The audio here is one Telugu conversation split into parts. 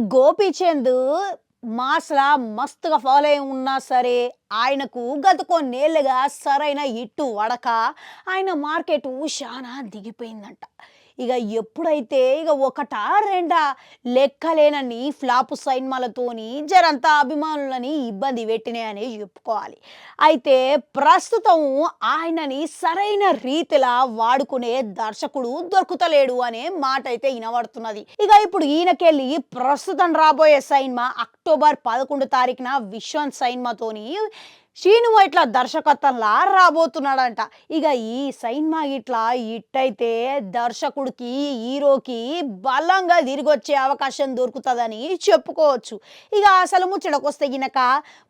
గోపీచంద్ మాస్‌లా మస్తుగా ఫాలో అయి ఉన్నా సరే, ఆయనకు గత కొన్నేళ్లుగా సరైన హిట్టు పడక, ఆయన మార్కెటు శానా దిగిపోయిందంట. ఎప్పుడైతే ఒకటా, రెండా లెక్కలేనన్ని ఫ్లాపు సినిమాలతోని జరంతా అభిమానులని ఇబ్బంది పెట్టినాయనే చెప్పుకోవాలి. అయితే ప్రస్తుతం ఆయనని సరైన రీతిలా వాడుకునే దర్శకుడు దొరుకుతలేడు అనే మాటైతే ఇనబడుతున్నది. ఇప్పుడు ఈయనకెళ్ళి ప్రస్తుతం రాబోయే సినిమా అక్టోబర్ 11 తారీఖున 'విశ్వం' సినిమాతోని శ్రీను వైట్ల దర్శకత్వంలా రాబోతున్నాడంట. ఈ సినిమా ఇట్లా హిట్ అయితే దర్శకుడికి, హీరోకి బలంగా తిరిగొచ్చే అవకాశం దొరుకుతదని చెప్పుకోవచ్చు. అసలు ముచ్చటకొస్తే గినక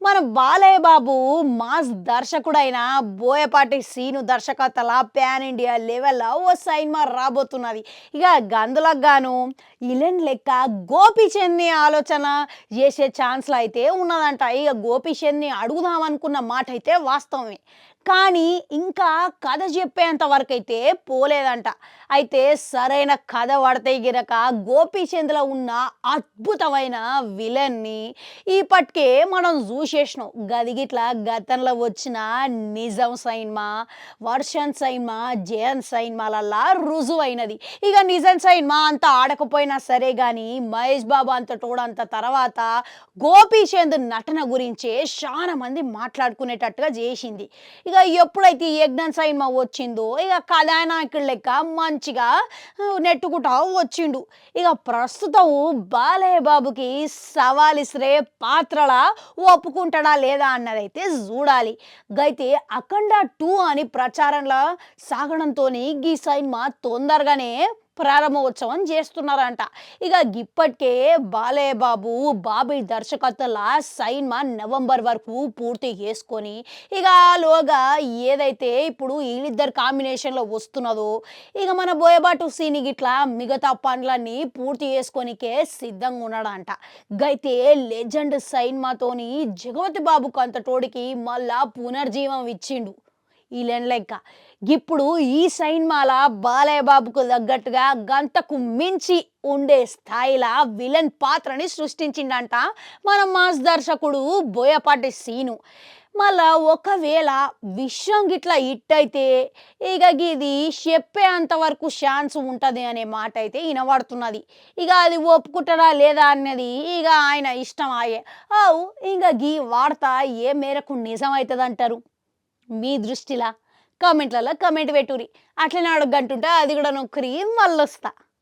మన బాలయ్య బాబు మాస్ దర్శకుడైన బోయపాటి శ్రీను దర్శకత్వంలా పాన్ ఇండియా లెవెల్‌లో ఓ సినిమా రాబోతున్నది. గందులకు గాను విలన్ లెక్క గోపీచంద్‌ని ఆలోచన చేసే ఛాన్స్‌లు అయితే ఉన్నదంట. గోపీచంద్‌ని అడుగుదాం అనుకున్న మాట అయితే వాస్తవమే. కానీ ఇంకా కథ చెప్పేంత వరకైతే పోలేదంట. అయితే సరైన కథ పడితే గినక గోపీచంద్‌లో ఉన్న అద్భుతమైన విలన్ని ఇప్పటికే మనం చూసేసినాం. గదిగిట్ల గతంలో వచ్చిన 'నిజం' సినిమా, 'వర్షం' సినిమా, 'జయన్' సినిమాలల్లా రుజువైనది. 'నిజం' సినిమా అంత ఆడకపోయినా సరే గాని మహేష్ బాబు అంతటోడంత తర్వాత గోపీచంద్ నటన గురించే చాలా మంది మాట్లాడుకునేటట్టుగా చేసింది. ఎప్పుడైతే ఈ 'యజ్ఞం' సినిమా వచ్చిందో కథానాయకుడి లెక్క మంచిగా నెట్టుకుంటా వచ్చిండు. ప్రస్తుతం బాలయ్య బాబుకి సవాల్ ఇసిరే పాత్రలా ఒప్పుకుంటాడా లేదా అన్నదైతే చూడాలి. అయితే 'అఖండ 2' అని ప్రచారంలో సాగడంతోని ఈ సినిమా తొందరగానే ప్రారంభోత్సవం చేస్తున్నారంట. ఇప్పటికే బాలయ్య బాబు, బాబీ దర్శకత్వంలో సినిమా నవంబర్ వరకు పూర్తి చేసుకొని ఆలోగా ఏదైతే ఇప్పుడు వీళ్ళిద్దరు కాంబినేషన్‌లో వస్తున్నదో మన బోయపాటి శ్రీని గిట్లా మిగతా పనులన్నీ పూర్తి చేసుకోనికే సిద్ధంగా ఉన్నాడంట. అయితే లెజెండ్ సినిమాతోని జగపతి బాబుకు అంతటోడికి మళ్ళా పునర్జీవం ఇచ్చిండు ఈలెన్ లెక్క. ఇప్పుడు ఈ సినిమాల బాలయ్య బాబుకు తగ్గట్టుగా గంతకు మించి ఉండే స్థాయిలా విలన్ పాత్రని సృష్టించిండంట మన మాస్ దర్శకుడు బోయపాటి శ్రీను. మళ్ళా ఒకవేళ 'విశ్వం' గిట్లా హిట్ అయితే ఇది చెప్పే అంతవరకు ఛాన్స్ ఉంటది అనే మాట అయితే ఇనబడుతున్నది. అది ఒప్పుకుంటాడా లేదా అన్నది ఆయన ఇష్టం ఆయే. గీ వార్త ఏ మేరకు నిజమవుతదంటారు మీ దృష్టిలా? కామెంట్లలో కామెంట్ పెట్టుర్రి. అట్లనే అడగంటుంటే అది కూడా నొక్కురి మళ్ళొస్తా.